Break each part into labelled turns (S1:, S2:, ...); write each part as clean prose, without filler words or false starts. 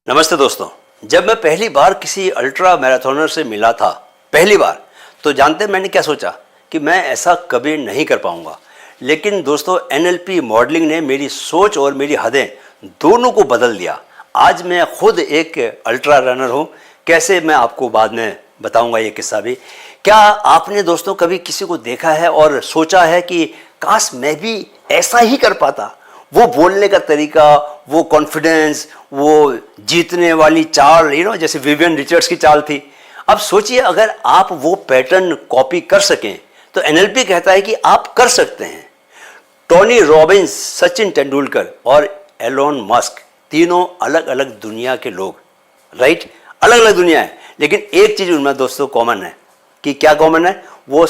S1: नमस्ते दोस्तों। जब मैं पहली बार किसी अल्ट्रा मैराथनर से मिला था पहली बार, तो जानते मैंने क्या सोचा कि मैं ऐसा कभी नहीं कर पाऊंगा। लेकिन दोस्तों, एनएलपी मॉडलिंग ने मेरी सोच और मेरी हदें दोनों को बदल दिया। आज मैं खुद एक अल्ट्रा रनर हूं। कैसे, मैं आपको बाद में बताऊंगा ये किस्सा भी। क्या आपने दोस्तों कभी किसी को देखा है और सोचा है कि काश मैं भी ऐसा ही कर पाता? वो बोलने का तरीका, वो कॉन्फिडेंस, वो जीतने वाली चाल, जैसे विवियन रिचर्ड्स की चाल थी। अब सोचिए, अगर आप वो पैटर्न कॉपी कर सकें तो एनएलपी कहता है कि आप कर सकते हैं। टोनी रॉबिन्स, सचिन तेंदुलकर और एलोन मस्क, तीनों अलग अलग दुनिया के लोग, राइट? अलग अलग दुनिया है, लेकिन एक चीज उनमें दोस्तों कॉमन है। कि क्या कॉमन है? वो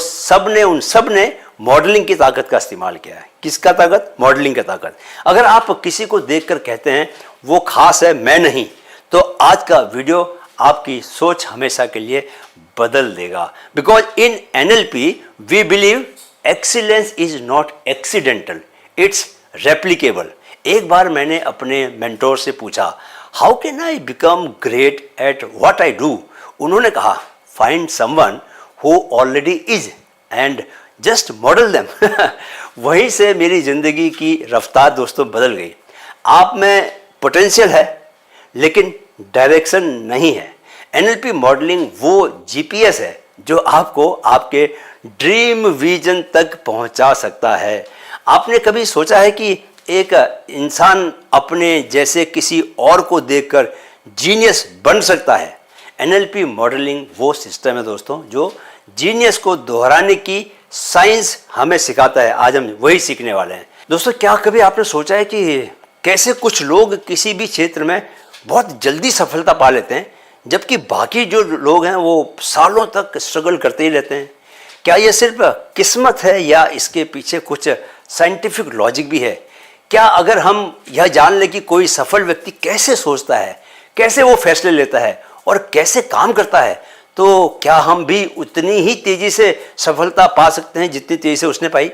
S1: उन सब ने मॉडलिंग की ताकत का इस्तेमाल किया है। किसका ताकत? मॉडलिंग का ताकत। अगर आप किसी को देखकर कहते हैं वो खास है, मैं नहीं, तो आज का वीडियो आपकी सोच हमेशा के लिए बदल देगा। Because in NLP we believe excellence is not accidental, it's replicable. एक बार मैंने अपने मेंटोर से पूछा, how can I become great at what I do? उन्होंने कहा, find someone who already is and just model them. वहीं से मेरी जिंदगी की रफ्तार दोस्तों बदल गई। आप में पोटेंशियल है, लेकिन डायरेक्शन नहीं है। एनएलपी मॉडलिंग वो जीपीएस है जो आपको आपके ड्रीम विजन तक पहुंचा सकता है। आपने कभी सोचा है कि एक इंसान अपने जैसे किसी और को देखकर जीनियस बन सकता है? एनएलपी मॉडलिंग वो सिस्टम है दोस्तों जो जीनियस को दोहराने की साइंस हमें सिखाता है। आज हम वही सीखने वाले हैं। दोस्तों, क्या कभी आपने सोचा है कि कैसे कुछ लोग किसी भी क्षेत्र में बहुत जल्दी सफलता पा लेते हैं, जबकि बाकी जो लोग हैं वो सालों तक स्ट्रगल करते ही रहते हैं? क्या ये सिर्फ किस्मत है या इसके पीछे कुछ साइंटिफिक लॉजिक भी है? क्या अगर हम यह जान लें कि कोई सफल व्यक्ति कैसे सोचता है, कैसे वो फैसले लेता है और कैसे काम करता है, तो क्या हम भी उतनी ही तेजी से सफलता पा सकते हैं जितनी तेजी से उसने पाई?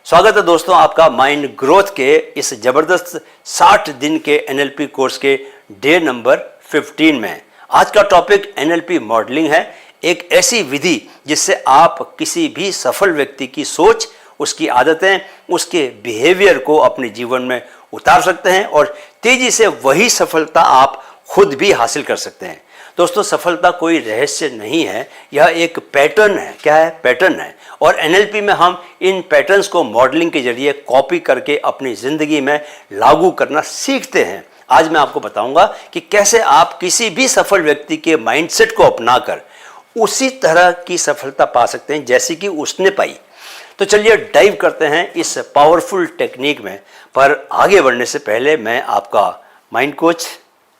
S1: स्वागत है दोस्तों आपका माइंड ग्रोथ के इस जबरदस्त 60 दिन के एनएलपी कोर्स के डे नंबर 15 में। आज का टॉपिक एनएलपी मॉडलिंग है, एक ऐसी विधि जिससे आप किसी भी सफल व्यक्ति की सोच, उसकी आदतें, उसके बिहेवियर को अपने जीवन में उतार सकते हैं और तेजी से वही सफलता आप खुद भी हासिल कर सकते हैं। दोस्तों, सफलता कोई रहस्य नहीं है, यह एक पैटर्न है। क्या है? पैटर्न है। और एनएलपी में हम इन पैटर्न्स को मॉडलिंग के जरिए कॉपी करके अपनी जिंदगी में लागू करना सीखते हैं। आज मैं आपको बताऊंगा कि कैसे आप किसी भी सफल व्यक्ति के माइंडसेट को अपनाकर उसी तरह की सफलता पा सकते हैं जैसी कि उसने पाई। तो चलिए डाइव करते हैं इस पावरफुल टेक्निक में। पर आगे बढ़ने से पहले मैं आपका माइंड कोच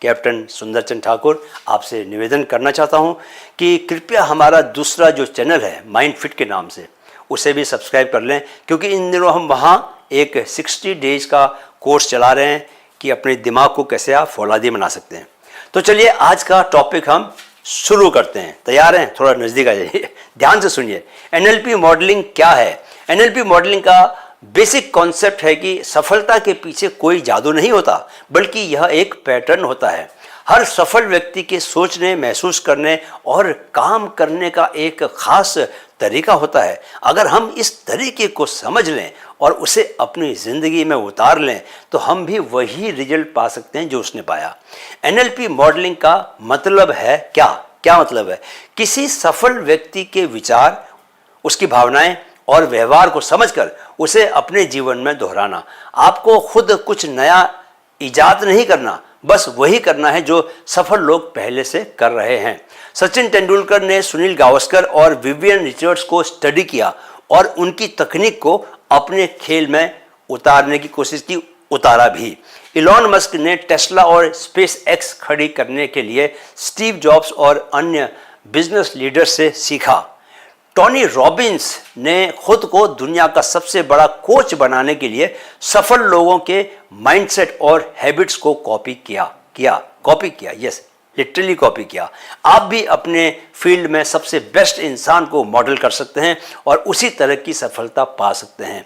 S1: कैप्टन सुंदरचंद ठाकुर आपसे निवेदन करना चाहता हूं कि कृपया हमारा दूसरा जो चैनल है माइंड फिट के नाम से, उसे भी सब्सक्राइब कर लें, क्योंकि इन दिनों हम वहां एक 60 डेज का कोर्स चला रहे हैं कि अपने दिमाग को कैसे आप फौलादी बना सकते हैं। तो चलिए आज का टॉपिक हम शुरू करते हैं। तैयार हैं? थोड़ा नज़दीक आ जाइए, ध्यान से सुनिए। एनएलपी मॉडलिंग क्या है? एनएलपी मॉडलिंग का बेसिक कॉन्सेप्ट है कि सफलता के पीछे कोई जादू नहीं होता, बल्कि यह एक पैटर्न होता है। हर सफल व्यक्ति के सोचने, महसूस करने और काम करने का एक खास तरीका होता है। अगर हम इस तरीके को समझ लें और उसे अपनी जिंदगी में उतार लें तो हम भी वही रिजल्ट पा सकते हैं जो उसने पाया। एनएलपी मॉडलिंग का मतलब है क्या? क्या मतलब है? किसी सफल व्यक्ति के विचार, उसकी भावनाएं और व्यवहार को समझकर उसे अपने जीवन में दोहराना। आपको खुद कुछ नया इजाद नहीं करना, बस वही करना है जो सफल लोग पहले से कर रहे हैं। सचिन तेंदुलकर ने सुनील गावस्कर और विवियन रिचर्ड्स को स्टडी किया और उनकी तकनीक को अपने खेल में उतारने की कोशिश की, उतारा भी। इलॉन मस्क ने टेस्ला और स्पेस एक्स खड़ी करने के लिए स्टीव जॉब्स और अन्य बिजनेस लीडर से सीखा। टोनी रॉबिन्स ने खुद को दुनिया का सबसे बड़ा कोच बनाने के लिए सफल लोगों के माइंडसेट और हैबिट्स को कॉपी किया। यस, लिटरली कॉपी किया। आप भी अपने फील्ड में सबसे बेस्ट इंसान को मॉडल कर सकते हैं और उसी तरह की सफलता पा सकते हैं।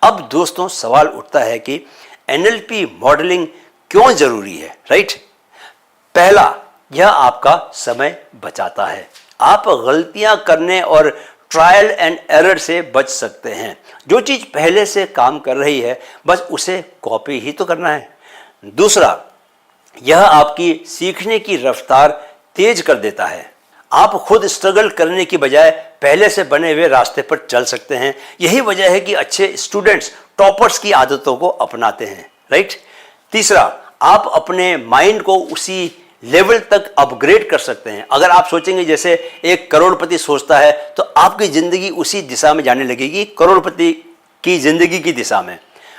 S1: अब दोस्तों, सवाल उठता है कि एनएलपी मॉडलिंग क्यों जरूरी है, राइट? पहला, यह आपका समय बचाता है। आप गलतियां करने और ट्रायल एंड एरर से बच सकते हैं। जो चीज़ पहले से काम कर रही है बस उसे कॉपी ही तो करना है। दूसरा, यह आपकी सीखने की रफ्तार तेज कर देता है। आप खुद स्ट्रगल करने की बजाय पहले से बने हुए रास्ते पर चल सकते हैं। यही वजह है कि अच्छे स्टूडेंट्स टॉपर्स की आदतों को अपनाते हैं, राइट। तीसरा, आप अपने माइंड को उसी लेवल तक अपग्रेड कर सकते हैं। अगर आप सोचेंगे जैसे एक करोड़पति सोचता है तो आपकी ज़िंदगी उसी दिशा में जाने लगेगी, करोड़पति की ज़िंदगी की दिशा में।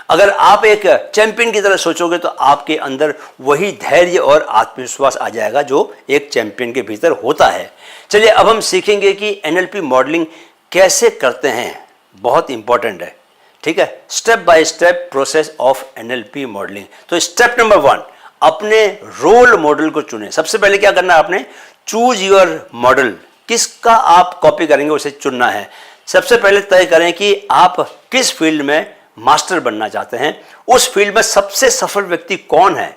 S1: अगर आप एक चैंपियन की तरह सोचोगे तो आपके अंदर वही धैर्य और आत्मविश्वास आ जाएगा जो एक चैंपियन के भीतर होता है। चलिए अब हम सीखेंगे कि एनएलपी मॉडलिंग कैसे करते हैं। बहुत इंपॉर्टेंट है, ठीक है। Step by step process of NLP modelling. तो स्टेप नंबर 1, अपने रोल मॉडल को चुनें। सबसे पहले क्या करना है आपने, चूज योर मॉडल। किसका आप कॉपी करेंगे उसे चुनना है। सबसे पहले तय करें कि आप किस फील्ड में मास्टर बनना चाहते हैं, उस फील्ड में सबसे सफल व्यक्ति कौन है,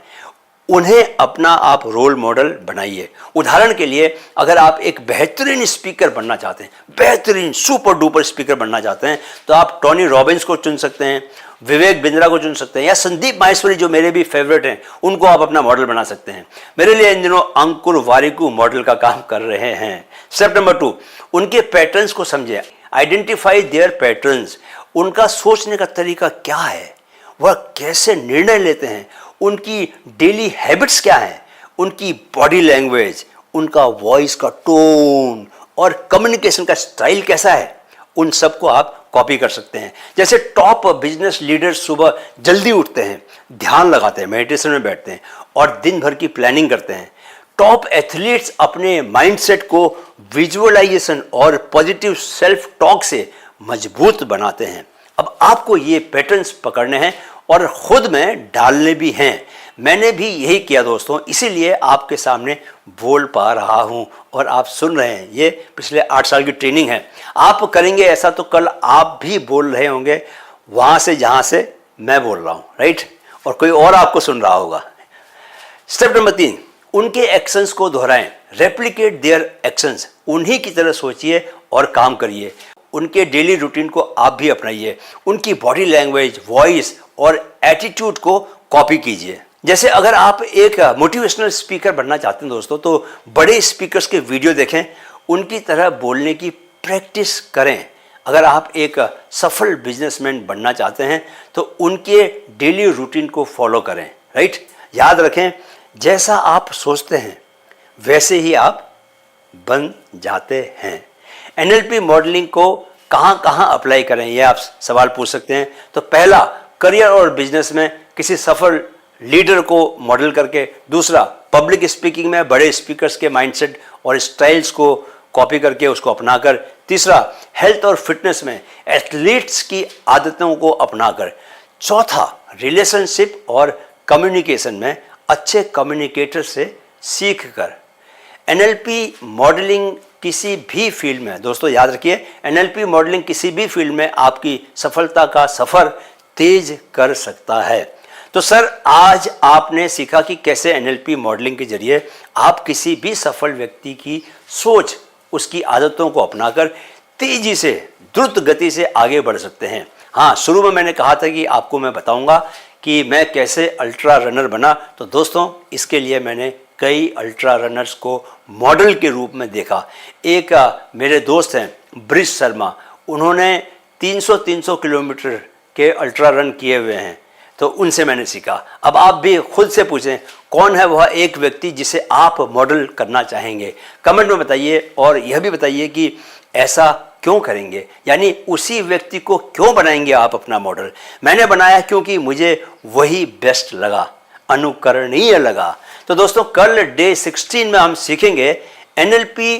S1: उन्हें अपना आप रोल मॉडल बनाइए। उदाहरण के लिए अगर आप एक बेहतरीन स्पीकर बनना चाहते हैं, बेहतरीन सुपर डुपर स्पीकर बनना चाहते हैं, तो आप टोनी रॉबिन्स को चुन सकते हैं, विवेक बिंद्रा को चुन सकते हैं, या संदीप माहेश्वरी जो मेरे भी फेवरेट हैं उनको आप अपना मॉडल बना सकते हैं। मेरे लिए इन दिनों अंकुर वारिकू मॉडल का काम कर रहे हैं। स्टेप नंबर 2, उनके पैटर्न्स को समझें। Identify there patterns. उनका सोचने का तरीका क्या है, वह कैसे निर्णय लेते हैं, उनकी डेली हैबिट्स क्या हैं, उनकी बॉडी लैंग्वेज, उनका वॉइस का टोन और कम्युनिकेशन का स्टाइल कैसा है, उन सबको आप कॉपी कर सकते हैं। जैसे टॉप बिजनेस लीडर्स सुबह जल्दी उठते हैं, ध्यान लगाते हैं, मेडिटेशन में बैठते हैं और दिन भर की प्लानिंग करते हैं। टॉप एथलीट्स अपने माइंडसेट को विजुअलाइजेशन और पॉजिटिव सेल्फ टॉक से मजबूत बनाते हैं। अब आपको ये पैटर्न्स पकड़ने हैं और खुद में डालने भी हैं। मैंने भी यही किया दोस्तों, इसीलिए आपके सामने बोल पा रहा हूं और आप सुन रहे हैं। ये पिछले 8 साल की ट्रेनिंग है। आप करेंगे ऐसा तो कल आप भी बोल रहे होंगे वहां से जहां से मैं बोल रहा हूं, राइट, और कोई और आपको सुन रहा होगा। स्टेप नंबर 3, उनके एक्शंस को दोहराएं। Replicate their actions. उन्हीं की तरह सोचिए और काम करिए। उनके डेली रूटीन को आप भी अपनाइए। उनकी बॉडी लैंग्वेज, वॉइस और एटीट्यूड को कॉपी कीजिए। जैसे अगर आप एक मोटिवेशनल स्पीकर बनना चाहते हैं दोस्तों, तो बड़े स्पीकर्स के वीडियो देखें, उनकी तरह बोलने की प्रैक्टिस करें। अगर आप एक सफल बिजनेसमैन बनना चाहते हैं तो उनके डेली रूटीन को फॉलो करें, राइट। याद रखें, जैसा आप सोचते हैं वैसे ही आप बन जाते हैं। एनएलपी मॉडलिंग को कहां कहां अप्लाई करें, ये आप सवाल पूछ सकते हैं। तो पहला, करियर और बिजनेस में किसी सफल लीडर को मॉडल करके। दूसरा, पब्लिक स्पीकिंग में बड़े स्पीकर्स के माइंडसेट और स्टाइल्स को कॉपी करके उसको अपनाकर। तीसरा, हेल्थ और फिटनेस में एथलीट्स की आदतों को अपनाकर। चौथा, रिलेशनशिप और कम्युनिकेशन में अच्छे कम्युनिकेटर से सीख कर। एनएलपी मॉडलिंग किसी भी फील्ड में, दोस्तों याद रखिए, एनएलपी मॉडलिंग किसी भी फील्ड में आपकी सफलता का सफर तेज कर सकता है। तो सर, आज आपने सीखा कि कैसे एनएलपी मॉडलिंग के जरिए आप किसी भी सफल व्यक्ति की सोच, उसकी आदतों को अपनाकर तेजी से, द्रुत गति से आगे बढ़ सकते हैं। हाँ, शुरू में मैंने कहा था कि आपको मैं बताऊंगा कि मैं कैसे अल्ट्रा रनर बना। तो दोस्तों, इसके लिए मैंने कई अल्ट्रा रनर्स को मॉडल के रूप में देखा। एक मेरे दोस्त हैं ब्रिज शर्मा, उन्होंने 300 किलोमीटर के अल्ट्रा रन किए हुए हैं, तो उनसे मैंने सीखा। अब आप भी खुद से पूछें, कौन है वह एक व्यक्ति जिसे आप मॉडल करना चाहेंगे, कमेंट में बताइए। और यह भी बताइए कि ऐसा क्यों करेंगे, यानी उसी व्यक्ति को क्यों बनाएंगे आप अपना मॉडल। मैंने बनाया क्योंकि मुझे वही बेस्ट लगा, अनुकरणीय लगा। तो दोस्तों, कल डे 16 में हम सीखेंगे NLP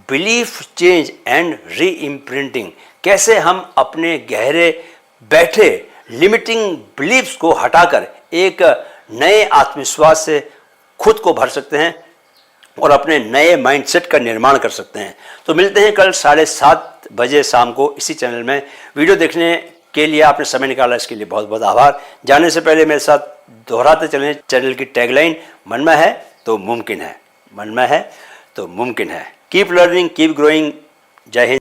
S1: belief change and re imprinting. कैसे हम अपने गहरे बैठे लिमिटिंग बिलीफ्स को हटाकर एक नए आत्मविश्वास से खुद को भर सकते हैं और अपने नए माइंडसेट का निर्माण कर सकते हैं। तो मिलते हैं कल 7:30 बजे शाम को इसी चैनल में। वीडियो देखने के लिए आपने समय निकाला, इसके लिए बहुत बहुत आभार। जाने से पहले मेरे साथ दोहराते चलें चैनल की टैगलाइन, मन में है तो मुमकिन है, मन में है तो मुमकिन है। Keep learning, keep growing. जय हिंद।